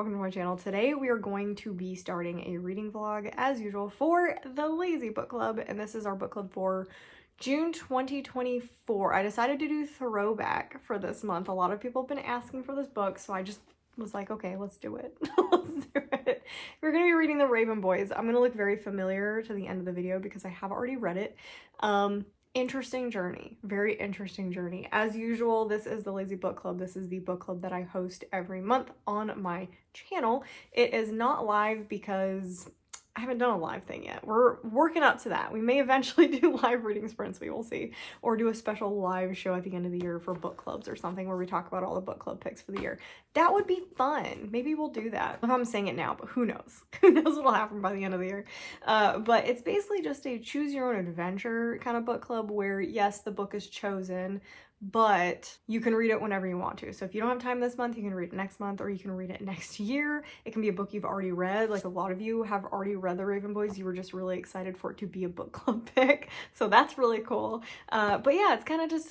welcome to my channel. Today we are going to be starting a reading vlog as usual for the Lazy Book Club, and this is our book club for June 2024. I decided to do throwback for this month. A lot of people have been asking for this book, so I just was like, okay, let's do it. Let's do it. We're gonna be reading The Raven Boys. I'm gonna look very familiar to the end of the video because I have already read it. Interesting journey, very interesting journey. As usual, this is the Lazy Book Club. This is the book club that I host every month on my channel. It is not live because I haven't done a live thing yet. We're working up to that. We may eventually do live reading sprints, we will see, or do a special live show at the end of the year for book clubs or something where we talk about all the book club picks for the year. That would be fun. Maybe we'll do that. If I'm saying it now, but who knows? Who knows what'll happen by the end of the year? But it's basically just a choose your own adventure kind of book club where, yes, the book is chosen, but you can read it whenever you want to. So if you don't have time this month, you can read it next month, or you can read it next year. It can be a book you've already read. Like a lot of you have already read The Raven Boys. You were just really excited for it to be a book club pick. So that's really cool. But yeah, it's kind of just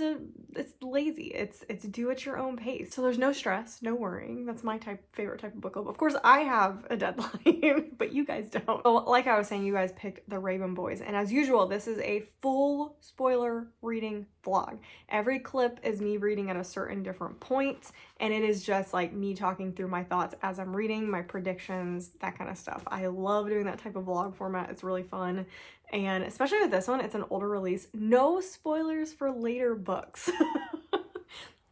it's lazy. It's do at your own pace. So there's no stress, no worrying. That's my favorite type of book club. Of course, I have a deadline, but you guys don't. So like I was saying, you guys picked The Raven Boys. And as usual, this is a full spoiler reading vlog. Every clip is me reading at a certain different point, and it is just like me talking through my thoughts as I'm reading, my predictions, that kind of stuff. I love doing that type of vlog format. It's really fun, and especially with this one, it's an older release. No spoilers for later books.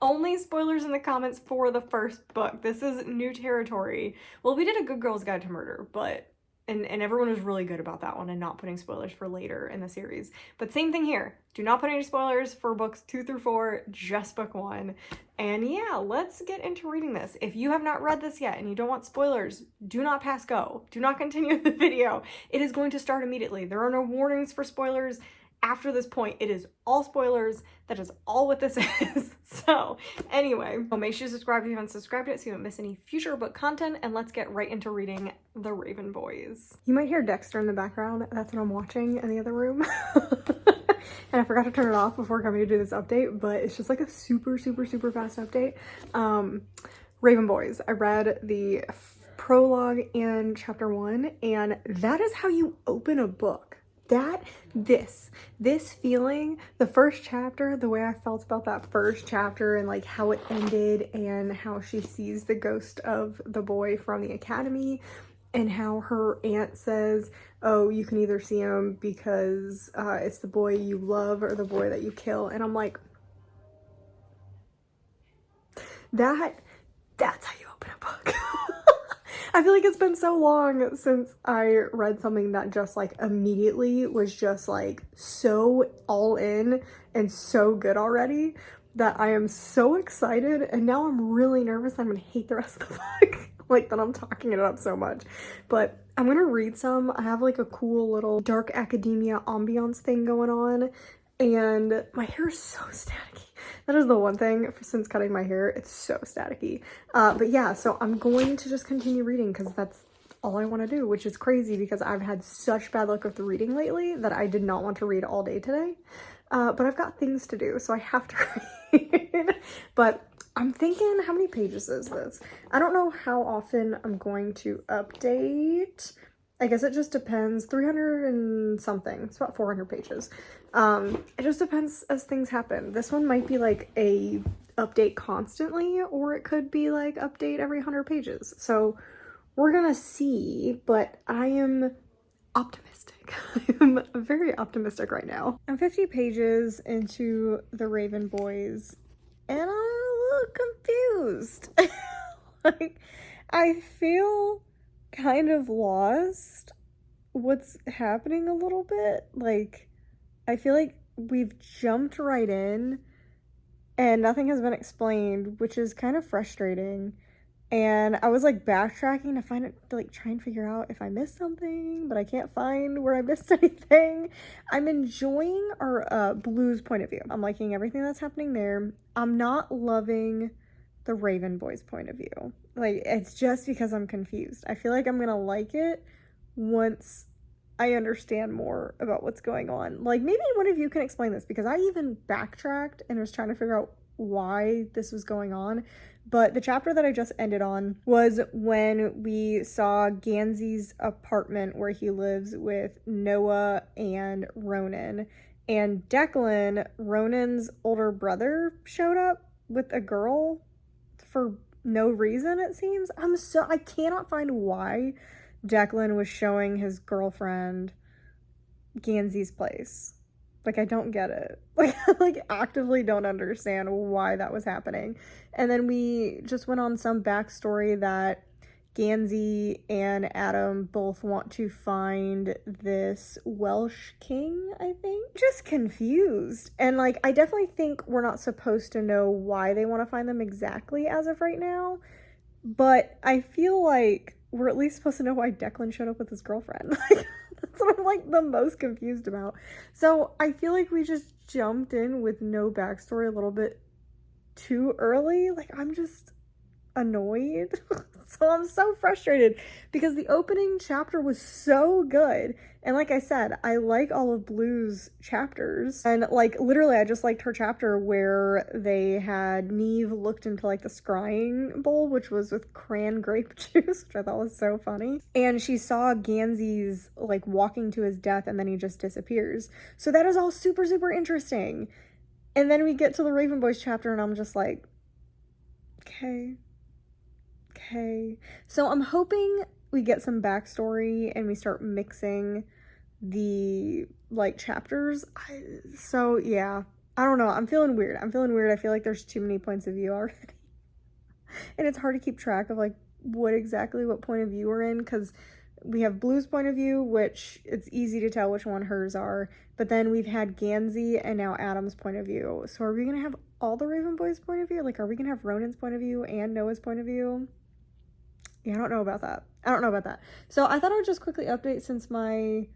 Only spoilers in the comments for the first book. This is new territory. Well, we did a Good Girl's Guide to Murder, but and everyone was really good about that one and not putting spoilers for later in the series. But same thing here. Do not put any spoilers for books 2 through 4, just book 1. And yeah, let's get into reading this. If you have not read this yet and you don't want spoilers, do not pass go. Do not continue the video. It is going to start immediately. There are no warnings for spoilers. After this point, it is all spoilers. That is all what this is. So anyway, make sure you subscribe if you haven't subscribed yet so you don't miss any future book content, and let's get right into reading The Raven Boys. You might hear Dexter in the background. That's what I'm watching in the other room. And I forgot to turn it off before coming to do this update, but it's just like a super fast update. Raven Boys. I read the prologue in chapter 1, and that is how you open a book. This feeling, the first chapter, the way I felt about that first chapter and like how it ended and how she sees the ghost of the boy from the academy and how her aunt says, oh, you can either see him because it's the boy you love or the boy that you kill. And I'm like, that's how you open a book. I feel like it's been so long since I read something that just like immediately was just like so all in and so good already that I am so excited, and now I'm really nervous I'm gonna hate the rest of the book. Like that I'm talking it up so much. But I'm gonna read some. I have like a cool little dark academia ambiance thing going on, and my hair is so staticky. That is the one thing since cutting my hair, it's so staticky. But yeah, so I'm going to just continue reading because that's all I want to do, which is crazy because I've had such bad luck with the reading lately that I did not want to read all day today. But I've got things to do, so I have to read. But I'm thinking, how many pages is this? I don't know how often I'm going to update. I guess it just depends. 300 and something. It's about 400 pages. It just depends as things happen. This one might be like a update constantly, or it could be like update every 100 pages. So we're gonna see, but I am optimistic. I'm very optimistic right now. I'm 50 pages into The Raven Boys, and I'm a little confused. Like, I feel kind of lost what's happening a little bit. Like, I feel like we've jumped right in and nothing has been explained, which is kind of frustrating. And I was like backtracking to find it, to like try and figure out if I missed something, but I can't find where I missed anything. I'm enjoying our Blue's point of view. I'm liking everything that's happening there. I'm not loving the Raven Boys point of view. Like, it's just because I'm confused. I feel like I'm gonna like it once I understand more about what's going on. Like, maybe one of you can explain this, because I even backtracked and was trying to figure out why this was going on, But the chapter that I just ended on was when we saw Gansey's apartment where he lives with Noah and Ronan. And Declan, Ronan's older brother, showed up with a girl for no reason, it seems. I cannot find why Declan was showing his girlfriend Gansey's place. Like, I don't get it. Like actively don't understand why that was happening. And then we just went on some backstory that Gansey and Adam both want to find this Welsh king, I think. Just confused. And like, I definitely think we're not supposed to know why they want to find them exactly as of right now. But I feel like we're at least supposed to know why Declan showed up with his girlfriend. Like, that's what I'm like the most confused about. So I feel like we just jumped in with no backstory a little bit too early. Like, I'm just annoyed. So I'm so frustrated because the opening chapter was so good. And like I said, I like all of Blue's chapters. And like literally I just liked her chapter where they had Neve looked into like the scrying bowl, which was with cran grape juice, which I thought was so funny. And she saw Gansey's like walking to his death and then he just disappears. So that is all super, super interesting. And then we get to the Raven Boys chapter and I'm just like, okay. So I'm hoping we get some backstory and we start mixing the like chapters. So yeah, I don't know. I'm feeling weird. I feel like there's too many points of view already. And it's hard to keep track of like what point of view we're in, because we have Blue's point of view, which it's easy to tell which one hers are. But then we've had Gansey and now Adam's point of view. So are we going to have all the Raven Boys' point of view? Like, are we going to have Ronan's point of view and Noah's point of view? Yeah, I don't know about that. So I thought I would just quickly update since my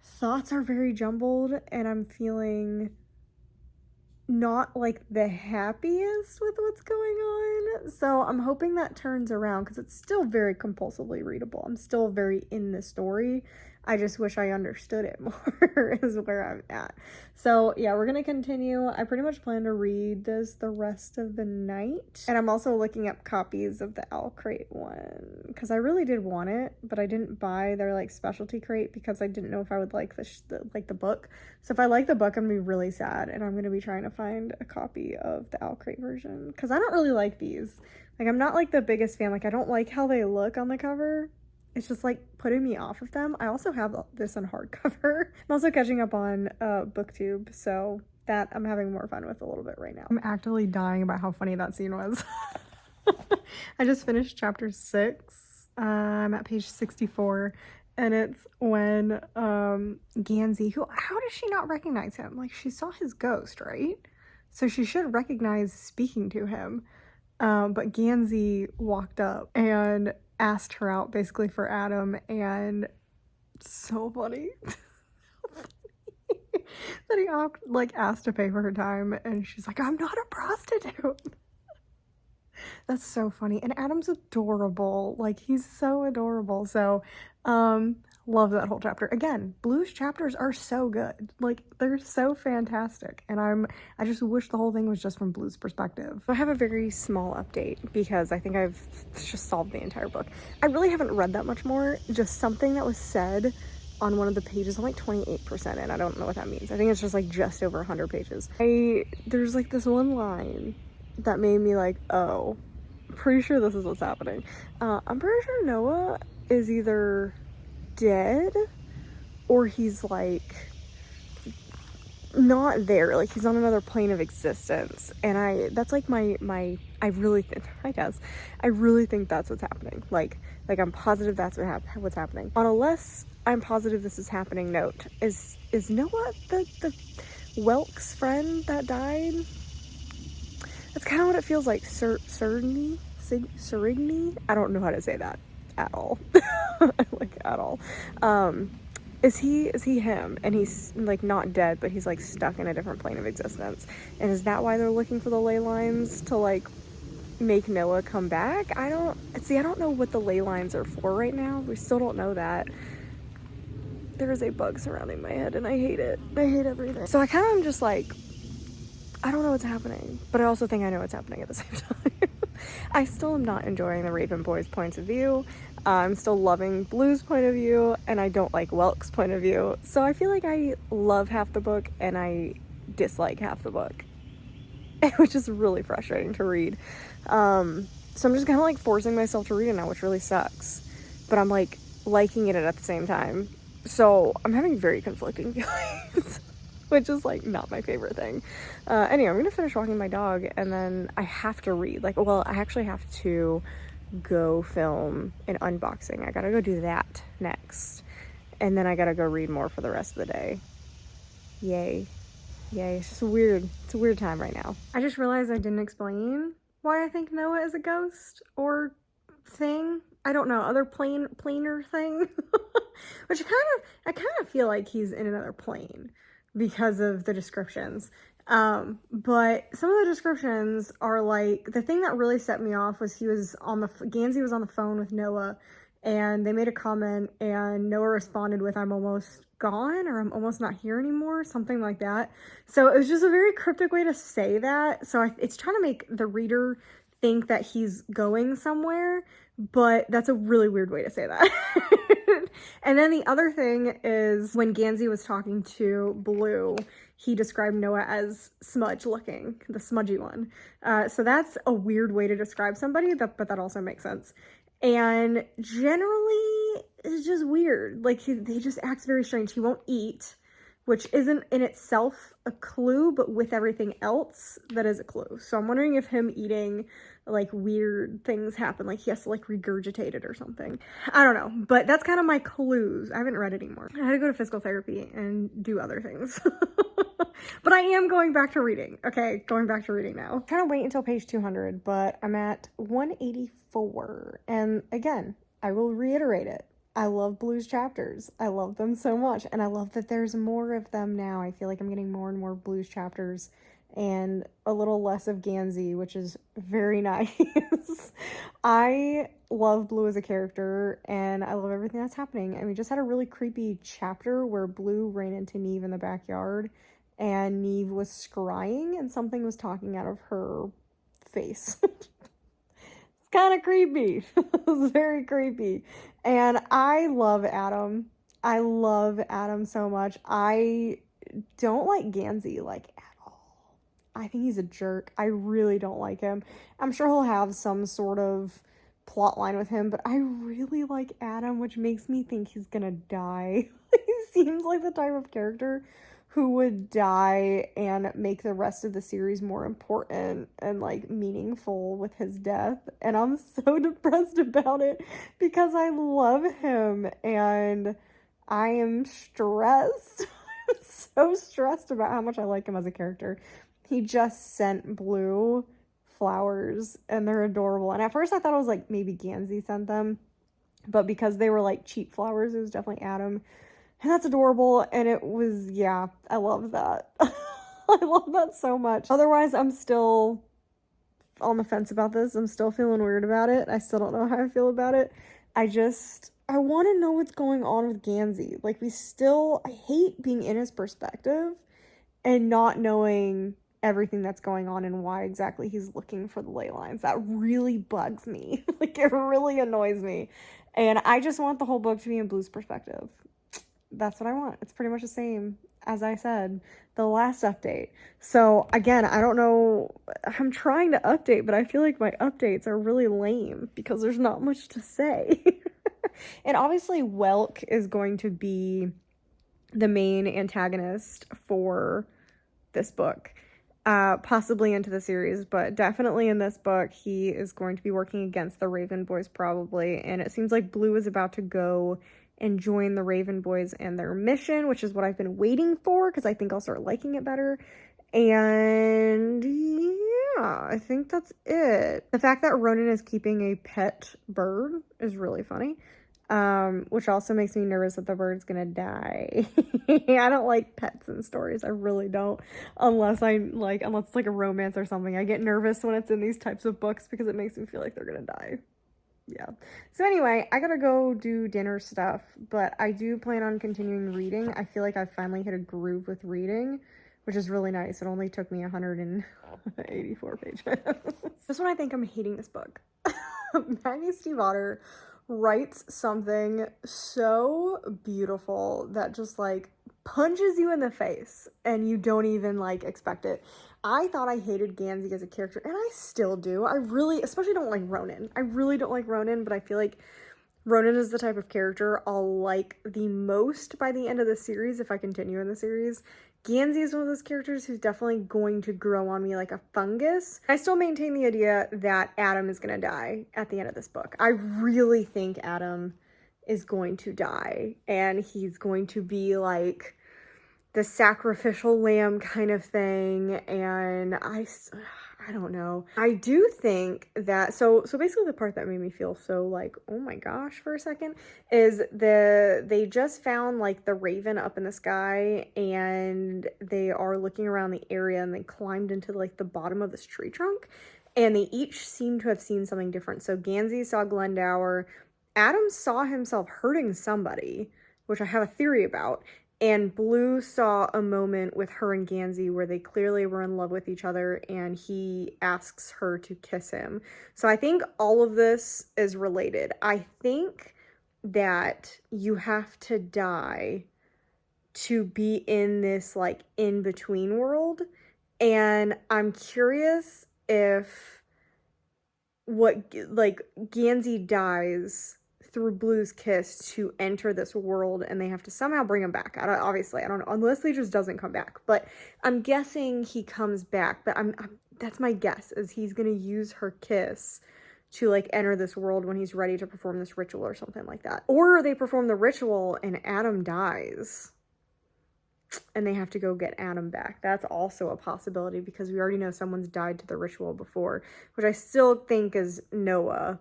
thoughts are very jumbled and I'm feeling not like the happiest with what's going on. So I'm hoping that turns around because it's still very compulsively readable. I'm still very in the story. I just wish I understood it more is where I'm at. So yeah, we're going to continue. I pretty much plan to read this the rest of the night. And I'm also looking up copies of the Owl Crate one because I really did want it, but I didn't buy their like specialty crate because I didn't know if I would like the book. So if I like the book, I'm going to be really sad and I'm going to be trying to find a copy of the Owl Crate version because I don't really like these. Like, I'm not like the biggest fan. Like, I don't like how they look on the cover. It's just like putting me off of them. I also have this on hardcover. I'm also catching up on BookTube, so that I'm having more fun with a little bit right now. I'm actively dying about how funny that scene was. I just finished chapter 6. I'm at page 64, and it's when Gansey, how does she not recognize him? Like, she saw his ghost, right? So she should recognize speaking to him. But Gansey walked up and asked her out basically for Adam, and so funny that he asked to pay for her time and she's like, I'm not a prostitute. That's so funny. And Adam's adorable. Like, he's so adorable. So love that whole chapter. Again, Blue's chapters are so good. Like, they're so fantastic. And I just wish the whole thing was just from Blue's perspective. I have a very small update because I think I've just solved the entire book. I really haven't read that much more. Just something that was said on one of the pages. I'm like 28% in. I don't know what that means. I think it's just like just over 100 pages. There's like this one line that made me like, oh, pretty sure this is what's happening. I'm pretty sure Noah is either dead or he's like not there, like he's on another plane of existence. And that's like I really think that's what's happening. Like I'm positive that's what's happening. On a less I'm positive this is happening note, is Noah the Welk's friend that died? That's kind of what it feels like. Serigny? I don't know how to say that at all. Like, at all. Is he him? And he's like not dead, but he's like stuck in a different plane of existence. And is that why they're looking for the ley lines to like make Noah come back? I don't know what the ley lines are for right now. We still don't know that. There is a bug surrounding my head and I hate it. I hate everything. So I kind of am just like, I don't know what's happening, but I also think I know what's happening at the same time. I still am not enjoying the Raven boys' points of view. I'm still loving Blue's point of view, and I don't like Welk's point of view. So I feel like I love half the book and I dislike half the book, which is really frustrating to read. So I'm just kind of like forcing myself to read it now, which really sucks. But I'm like liking it at the same time. So I'm having very conflicting feelings, which is like not my favorite thing. Anyway, I'm gonna finish walking my dog and then I have to read. Like, well, I actually have to go film an unboxing. I gotta go do that next. And then I gotta go read more for the rest of the day. Yay. Yay. It's just weird. It's a weird time right now. I just realized I didn't explain why I think Noah is a ghost or thing. I don't know, other planar thing. Which I kind of feel like he's in another plane because of the descriptions. But some of the descriptions are like, the thing that really set me off was Gansey was on the phone with Noah and they made a comment and Noah responded with, "I'm almost gone," or "I'm almost not here anymore," something like that. So it was just a very cryptic way to say that. So it's trying to make the reader think that he's going somewhere, but that's a really weird way to say that. And then the other thing is when Gansey was talking to Blue, he described Noah as smudge looking, the smudgy one. So that's a weird way to describe somebody, but that also makes sense. And generally, it's just weird. Like, he just acts very strange. He won't eat, which isn't in itself a clue, but with everything else, that is a clue. So I'm wondering if him eating, like, weird things happen. Like, he has to, like, regurgitate it or something. I don't know. But that's kind of my clues. I haven't read anymore. I had to go to physical therapy and do other things. But I am going back to reading. Okay, going back to reading now. I'm trying to wait until page 200, but I'm at 184. And again, I will reiterate it. I love Blue's chapters. I love them so much. And I love that there's more of them now. I feel like I'm getting more and more Blue's chapters and a little less of Gansey, which is very nice. I love Blue as a character and I love everything that's happening. And we just had a really creepy chapter where Blue ran into Neve in the backyard and Neve was scrying and something was talking out of her face. It's kind of creepy. It was very creepy. And I love Adam. I love Adam so much. I don't like Gansey, like, at all. I think he's a jerk. I really don't like him. I'm sure he'll have some sort of plot line with him, but I really like Adam, which makes me think he's gonna die. He seems like the type of character who would die and make the rest of the series more important and like meaningful with his death. And I'm so depressed about it because I love him and I am stressed. I'm so stressed about how much I like him as a character. He just sent Blue flowers and they're adorable. And at first I thought it was like maybe Gansey sent them, but because they were like cheap flowers, it was definitely Adam. And that's adorable, and it was, yeah, I love that. I love that so much. Otherwise, I'm still on the fence about this. I'm still feeling weird about it. I still don't know how I feel about it. I want to know what's going on with Gansey. Like, I hate being in his perspective and not knowing everything that's going on and why exactly he's looking for the ley lines. That really bugs me. Like, it really annoys me. And I just want the whole book to be in Blue's perspective. That's what I want. It's pretty much the same as I said the last update. So again, I don't know, I'm trying to update, but I feel like my updates are really lame because there's not much to say. And obviously Welk is going to be the main antagonist for this book, possibly into the series, but definitely in this book he is going to be working against the Raven boys probably, and it seems like Blue is about to go and join the Raven boys and their mission, which is what I've been waiting for because I think I'll start liking it better. And yeah, I think that's it. The fact that Ronan is keeping a pet bird is really funny, which also makes me nervous that the bird's gonna die. I don't like pets in stories. I really don't, unless it's like a romance or something. I get nervous when it's in these types of books because it makes me feel like they're gonna die. Yeah. So anyway, I gotta go do dinner stuff, but I do plan on continuing reading. I feel like I've finally hit a groove with reading, which is really nice. It only took me 184 pages. This one, I think I'm hating this book. Maggie Stiefvater writes something so beautiful that just like punches you in the face and you don't even like expect it. I thought I hated Gansey as a character, and I still do. I really, especially don't like Ronan. I really don't like Ronan, but I feel like Ronan is the type of character I'll like the most by the end of the series if I continue in the series. Gansey is one of those characters who's definitely going to grow on me like a fungus. I still maintain the idea that Adam is going to die at the end of this book. I really think Adam is going to die, and he's going to be like the sacrificial lamb kind of thing, and I don't know. I do think that, so basically the part that made me feel so like, oh my gosh, for a second, is they just found like the raven up in the sky, and they are looking around the area, and they climbed into like the bottom of this tree trunk, and they each seem to have seen something different. So Gansey saw Glendower, Adam saw himself hurting somebody, which I have a theory about, and Blue saw a moment with her and Gansey where they clearly were in love with each other, and he asks her to kiss him. So I think all of this is related. I think that you have to die to be in this like in-between world, and I'm curious if Gansey dies through Blue's kiss to enter this world, and they have to somehow bring him back. Obviously, I don't know, unless he just doesn't come back, but I'm guessing he comes back. But that's my guess, is he's gonna use her kiss to like enter this world when he's ready to perform this ritual or something like that. Or they perform the ritual and Adam dies, and they have to go get Adam back. That's also a possibility, because we already know someone's died to the ritual before, which I still think is Noah.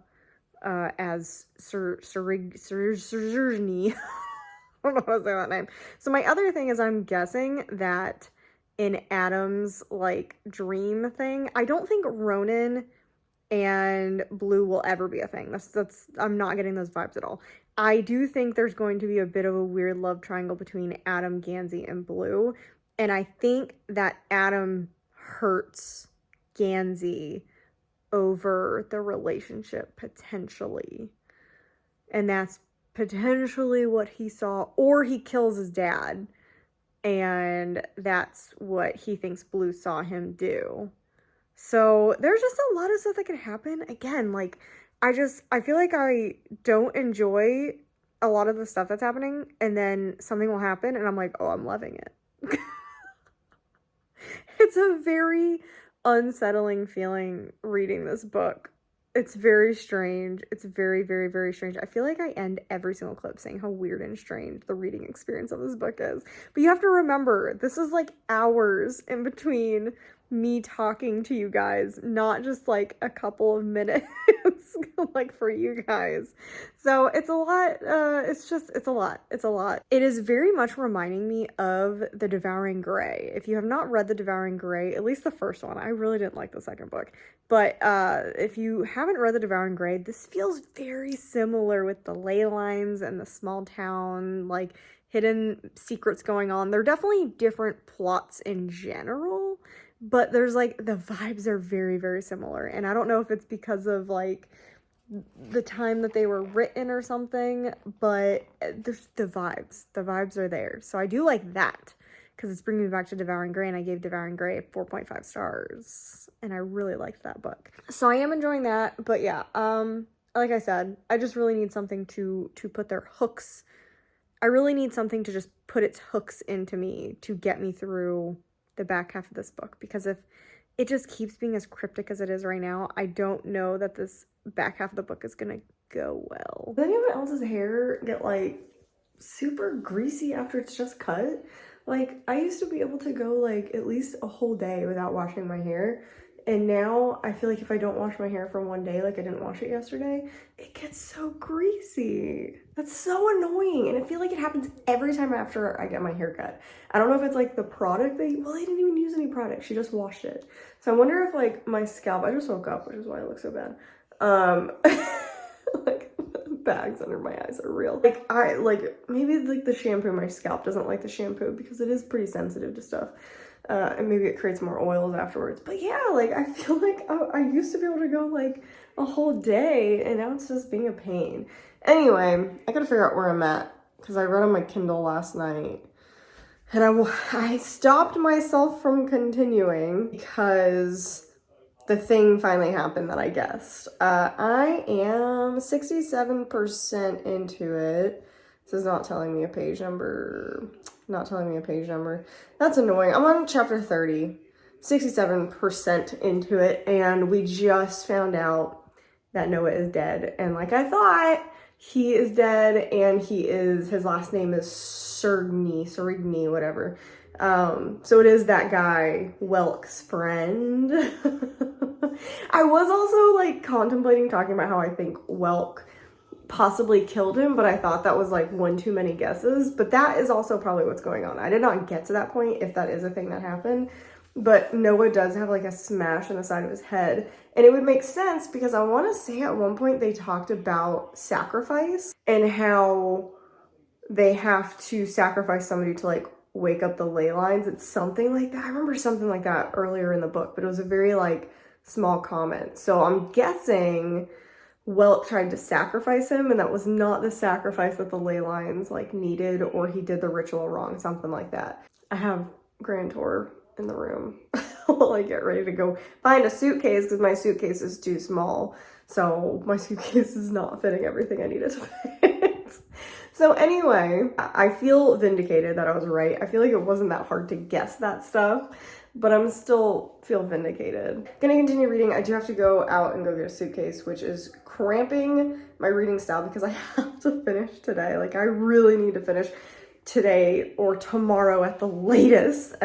As Sergny. I don't know how to say that name. So my other thing is, I'm guessing that in Adam's like dream thing, I don't think Ronan and Blue will ever be a thing. That's I'm not getting those vibes at all. I do think there's going to be a bit of a weird love triangle between Adam, Gansey, and Blue, and I think that Adam hurts Gansey over the relationship, potentially. And that's potentially what he saw, or he kills his dad, and that's what he thinks Blue saw him do. So there's just a lot of stuff that could happen. Again, like, I feel like I don't enjoy a lot of the stuff that's happening, and then something will happen, and I'm like, oh, I'm loving it. It's a very unsettling feeling reading this book. It's very strange. It's very, very, very strange. I feel like I end every single clip saying how weird and strange the reading experience of this book is. But you have to remember, this is like hours in between me talking to you guys, not just like a couple of minutes like for you guys. So it's a lot. It's a lot. It is very much reminding me of The Devouring Grey. If you have not read The Devouring Grey, at least the first one, I really didn't like the second book, but if you haven't read The Devouring Grey, this feels very similar with the ley lines and the small town, like hidden secrets going on. They're definitely different plots in general, but there's like, the vibes are very, very similar. And I don't know if it's because of like the time that they were written or something, but the vibes are there. So I do like that, because it's bringing me back to Devouring Grey, and I gave Devouring Grey 4.5 stars, and I really liked that book. So I am enjoying that, but yeah, like I said, I just really need something to put their hooks. I really need something to just put its hooks into me to get me through the back half of this book, because if it just keeps being as cryptic as it is right now, I don't know that this back half of the book is gonna go well. Does anyone else's hair get like super greasy after it's just cut? Like, I used to be able to go like at least a whole day without washing my hair, and now I feel like if I don't wash my hair for one day, like I didn't wash it yesterday, it gets so greasy. That's so annoying, and I feel like it happens every time after I get my hair cut. I don't know if it's like the product they didn't even use any product. She just washed it. So I wonder if like my scalp, I just woke up, which is why it looks so bad. Like bags under my eyes are real. Like maybe like the shampoo, my scalp doesn't like the shampoo because it is pretty sensitive to stuff. And maybe it creates more oils afterwards. But yeah, like I feel like I used to be able to go like a whole day, and now it's just being a pain. Anyway, I gotta figure out where I'm at because I read on my Kindle last night, and I stopped myself from continuing because the thing finally happened that I guessed. I am 67% into it. This is not telling me a page number. Not telling me a page number. That's annoying. I'm on chapter 30, 67% into it, and we just found out that Noah is dead. And like I thought, he is dead, and his last name is Serigny, whatever. So it is that guy, Welk's friend. I was also like contemplating talking about how I think Welk possibly killed him, but I thought that was like one too many guesses. But that is also probably what's going on. I did not get to that point, if that is a thing that happened. But Noah does have like a smash on the side of his head. And it would make sense because I want to say at one point they talked about sacrifice and how they have to sacrifice somebody to like wake up the ley lines. It's something like that. I remember something like that earlier in the book, but it was a very like small comment. So I'm guessing Welk tried to sacrifice him, and that was not the sacrifice that the ley lines like needed, or he did the ritual wrong, something like that. I have Grand Tour in the room while I get ready to go find a suitcase because my suitcase is too small. So my suitcase is not fitting everything I need it to fit. So anyway, I feel vindicated that I was right. I feel like it wasn't that hard to guess that stuff, but I'm still feel vindicated. Gonna continue reading. I do have to go out and go get a suitcase, which is cramping my reading style because I have to finish today. Like I really need to finish today or tomorrow at the latest.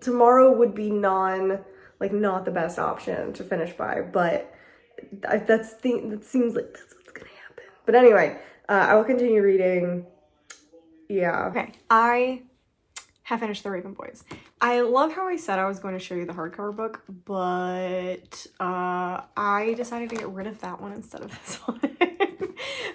Tomorrow would be not the best option to finish by, but that seems like that's what's gonna happen. But anyway, I will continue reading. Yeah. Okay, I have finished The Raven Boys. I love how I said I was going to show you the hardcover book, but I decided to get rid of that one instead of this one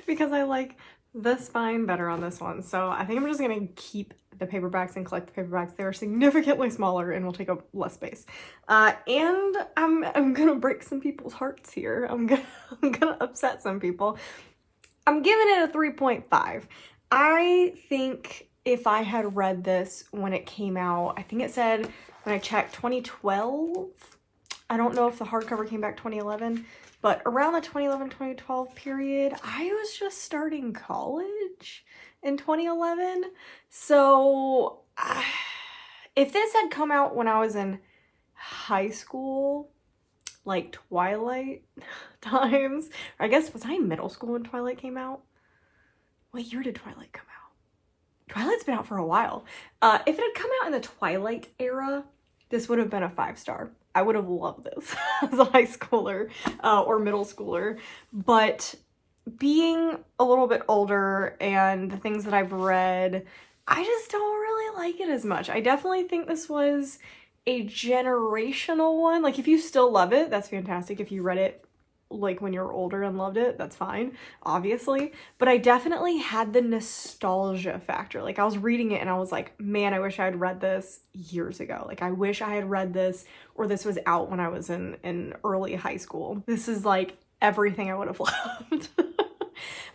because I like the spine better on this one. So I think I'm just going to keep the paperbacks and collect the paperbacks. They're significantly smaller and will take up less space. And I'm going to break some people's hearts here. I'm gonna upset some people. I'm giving it a 3.5. I think if I had read this when it came out, I think it said when I checked 2012. I don't know if the hardcover came back 2011, but around the 2011-2012 period, I was just starting college in 2011. So if this had come out when I was in high school, like Twilight times, or I guess, was I in middle school when Twilight came out? What year did Twilight come out? Twilight's been out for a while. If it had come out in the Twilight era, this would have been a 5-star. I would have loved this as a high schooler or middle schooler. But being a little bit older and the things that I've read, I just don't really like it as much. I definitely think this was a generational one. Like, if you still love it, that's fantastic. If you read it like when you're older and loved it, that's fine, obviously. But I definitely had the nostalgia factor. Like, I was reading it and I was like, man, I wish I had read this years ago. Like, I wish I had read this, or this was out when I was in early high school. This is like everything I would have loved.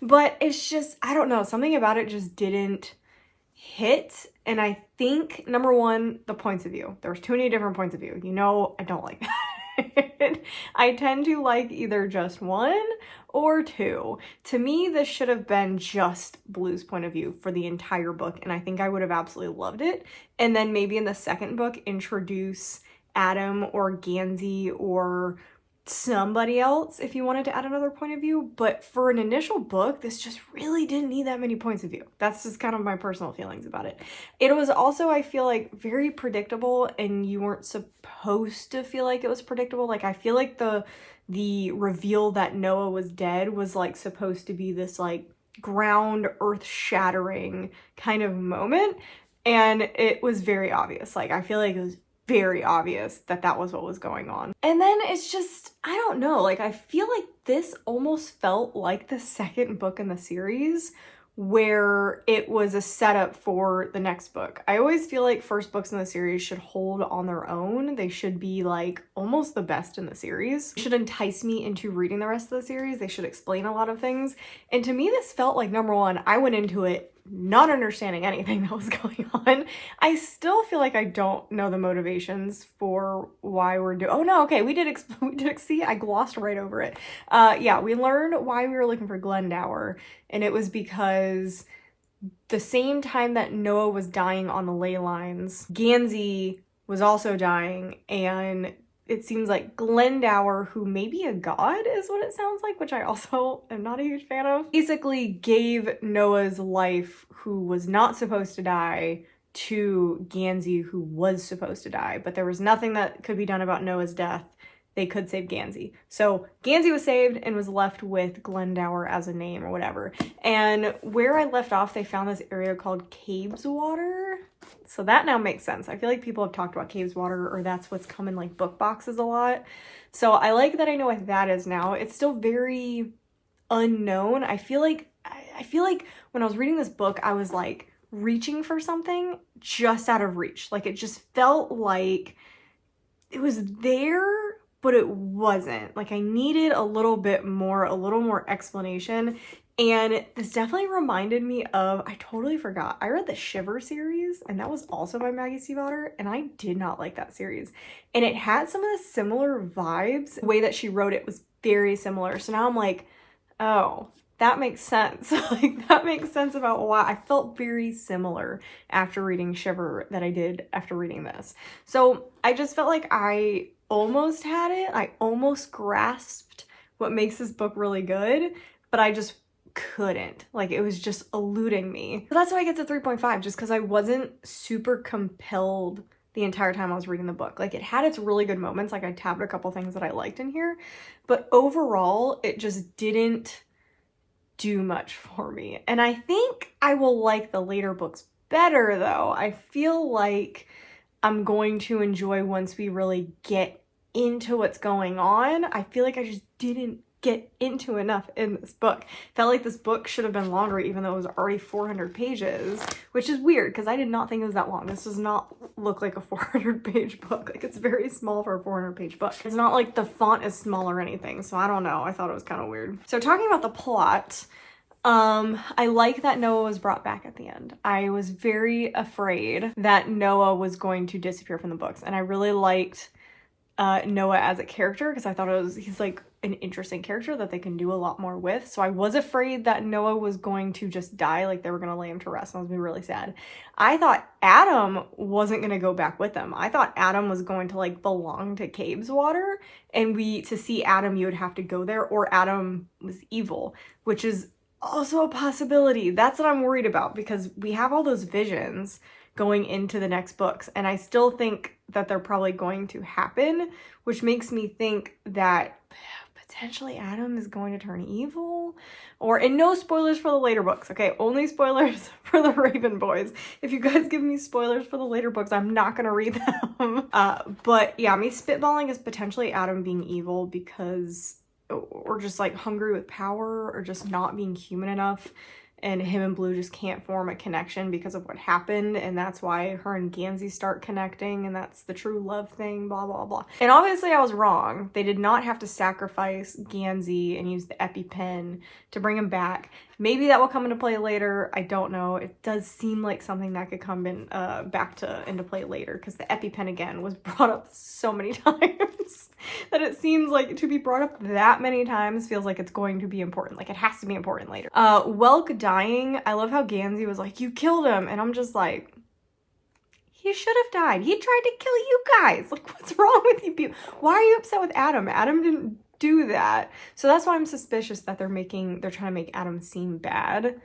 But it's just, I don't know, something about it just didn't hit. And I think, number one, the points of view. There's too many different points of view. You know, I don't like that. I tend to like either just one or two. To me, this should have been just Blue's point of view for the entire book, and I think I would have absolutely loved it. And then maybe in the second book, introduce Adam or Gansey or somebody else if you wanted to add another point of view. But for an initial book, this just really didn't need that many points of view. That's just kind of my personal feelings about it. It was also, I feel like, very predictable, and you weren't supposed to feel like it was predictable. Like, I feel like the reveal that Noah was dead was like supposed to be this like ground earth shattering kind of moment, and it was very obvious. Like, I feel like it was very obvious that that was what was going on. And then it's just, I don't know, like, I feel like this almost felt like the second book in the series where it was a setup for the next book. I always feel like first books in the series should hold on their own. They should be like almost the best in the series. They should entice me into reading the rest of the series. They should explain a lot of things. And to me, this felt like, number one, I went into it not understanding anything that was going on. I still feel like I don't know the motivations for why we're doing. Oh no, okay, we did see, I glossed right over it. Yeah, we learned why we were looking for Glendower, and it was because the same time that Noah was dying on the ley lines, Gansey was also dying, and it seems like Glendower, who may be a god is what it sounds like, which I also am not a huge fan of, basically gave Noah's life, who was not supposed to die, to Gansey, who was supposed to die. But there was nothing that could be done about Noah's death. They could save Gansey. So Gansey was saved and was left with Glendower as a name or whatever. And where I left off, they found this area called Caves Water. So that now makes sense. I feel like people have talked about Caves Water, or that's what's come in like book boxes a lot. So I like that I know what that is now. It's still very unknown. I feel like when I was reading this book, I was like reaching for something just out of reach. Like it just felt like it was there, but it wasn't. Like I needed a little more explanation. And this definitely reminded me of, I totally forgot, I read the Shiver series, and that was also by Maggie Stiefvater, and I did not like that series. And it had some of the similar vibes. The way that she wrote it was very similar. So now I'm like, oh, that makes sense. Like that makes sense about why I felt very similar after reading Shiver that I did after reading this. So I just felt like I almost had it. I almost grasped what makes this book really good, but I just couldn't. Like it was just eluding me. So that's why I get to 3.5, just because I wasn't super compelled the entire time I was reading the book. Like it had its really good moments. Like I tabbed a couple things that I liked in here, but overall it just didn't do much for me. And I think I will like the later books better though. I feel like I'm going to enjoy once we really get into what's going on. I feel like I just didn't get into enough in this book. Felt like this book should have been longer, even though it was already 400 pages, which is weird because I did not think it was that long. This does not look like a 400-page book. Like it's very small for a 400-page book. It's not like the font is small or anything, so I don't know. I thought it was kind of weird. So talking about the plot, I like that Noah was brought back at the end. I was very afraid that Noah was going to disappear from the books, and I really liked Noah as a character because I thought he's like an interesting character that they can do a lot more with. So I was afraid that Noah was going to just die, like they were going to lay him to rest, and I was going to be really sad. I thought Adam wasn't going to go back with them. I thought Adam was going to like belong to Caves Water, and to see Adam, you would have to go there, or Adam was evil, which is also a possibility. That's what I'm worried about because we have all those visions going into the next books, and I still think that they're probably going to happen, which makes me think that potentially Adam is going to turn evil. And no spoilers for the later books, okay? Only spoilers for the Raven Boys. If you guys give me spoilers for the later books, I'm not gonna read them. But yeah, me spitballing is potentially Adam being evil because, or just like hungry with power, or just not being human enough, and him and Blue just can't form a connection because of what happened, and that's why her and Gansey start connecting, and that's the true love thing, blah, blah, blah. And obviously I was wrong. They did not have to sacrifice Gansey and use the EpiPen to bring him back. Maybe that will come into play later. I don't know. It does seem like something that could come in into play later, because the EpiPen, again, was brought up so many times that it seems like to be brought up that many times feels like it's going to be important. Like it has to be important later. Welk dying, I love how Gansey was like, you killed him, and I'm just like, he should have died. He tried to kill you guys. Like, what's wrong with you people? Why are you upset with Adam? Adam didn't do that. So that's why I'm suspicious that they're trying to make Adam seem bad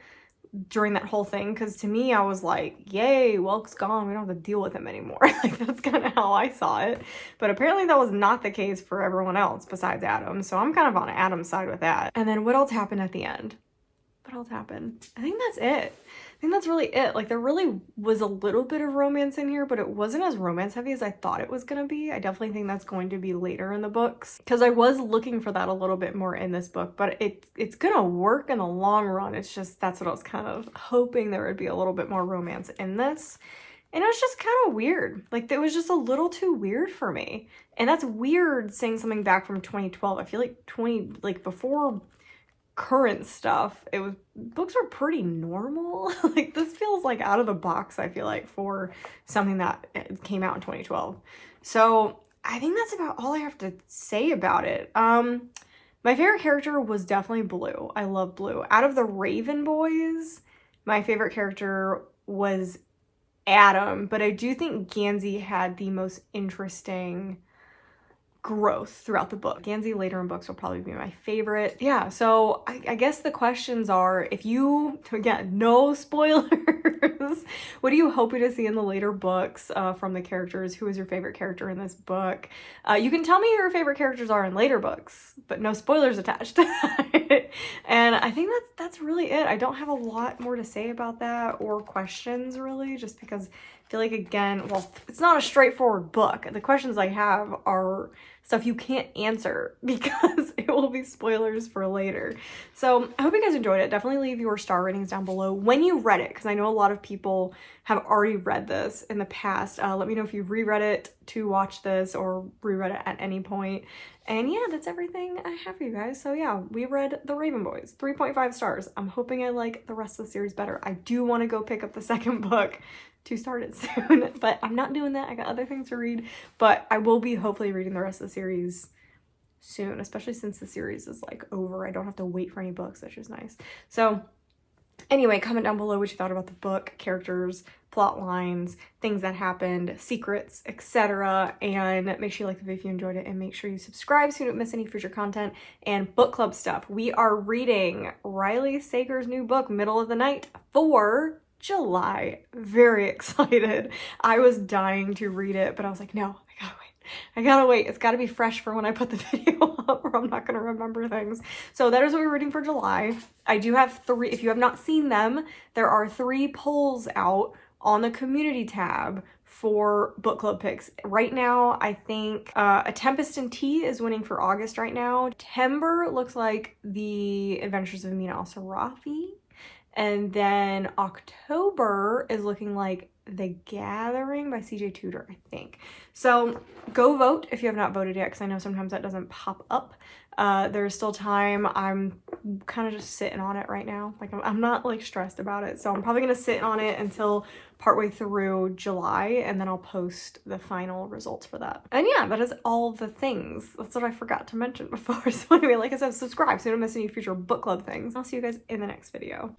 during that whole thing, because to me I was like, yay, Welk's gone, we don't have to deal with him anymore. Like that's kind of how I saw it, but apparently that was not the case for everyone else besides Adam, so I'm kind of on Adam's side with that. And then what else happened at the end? But what else happened? I think that's it. I think that's really it. Like, there really was a little bit of romance in here, but it wasn't as romance heavy as I thought it was gonna be. I definitely think that's going to be later in the books, because I was looking for that a little bit more in this book, but it's gonna work in the long run. It's just, that's what I was kind of hoping there would be a little bit more romance in this. And it was just kind of weird. Like, it was just a little too weird for me. And that's weird saying something back from 2012. I feel like before current stuff, books were pretty normal. Like, this feels like out of the box, I feel like, for something that came out in 2012. So I think that's about all I have to say about it. My favorite character was definitely Blue. I love Blue. Out of the Raven boys, my favorite character was Adam, but I do think Gansey had the most interesting growth throughout the book. Gansey later in books will probably be my favorite. Yeah, so I guess the questions are, if you, again, no spoilers, what are you hoping to see in the later books from the characters? Who is your favorite character in this book? You can tell me who your favorite characters are in later books, but no spoilers attached to that. And I think that's really it. I don't have a lot more to say about that, or questions really, just because I feel like, again, well, it's not a straightforward book. The questions I have are stuff you can't answer because it will be spoilers for later. So I hope you guys enjoyed it. Definitely leave your star ratings down below when you read it, because I know a lot of people have already read this in the past. Let me know if you've reread it to watch this or reread it at any point. And yeah, that's everything I have for you guys. So yeah, we read The Raven Boys, 3.5 stars. I'm hoping I like the rest of the series better. I do want to go pick up the second book to start it soon, but I'm not doing that. I got other things to read, but I will be hopefully reading the rest of the series soon, especially since the series is like over. I don't have to wait for any books, which is nice. So anyway, comment down below what you thought about the book, characters, plot lines, things that happened, secrets, etc. And make sure you like the video if you enjoyed it, and make sure you subscribe so you don't miss any future content and book club stuff. We are reading Riley Sager's new book, Middle of the Night, for July. Very excited. I was dying to read it, but I was like, no, I gotta wait. It's gotta be fresh for when I put the video up, or I'm not gonna remember things. So that is what we're reading for July. I do have 3, if you have not seen them, there are 3 polls out on the community tab for book club picks. Right now, I think A Tempest in Tea is winning for August right now. September looks like The Adventures of Mina al-Sarafi. And then October is looking like The Gathering by CJ Tudor, I think. So go vote if you have not voted yet, because I know sometimes that doesn't pop up. There's still time. I'm kind of just sitting on it right now. Like, I'm not like stressed about it. So I'm probably going to sit on it until partway through July, and then I'll post the final results for that. And yeah, that is all the things. That's what I forgot to mention before. So anyway, like I said, subscribe so you don't miss any future book club things. I'll see you guys in the next video.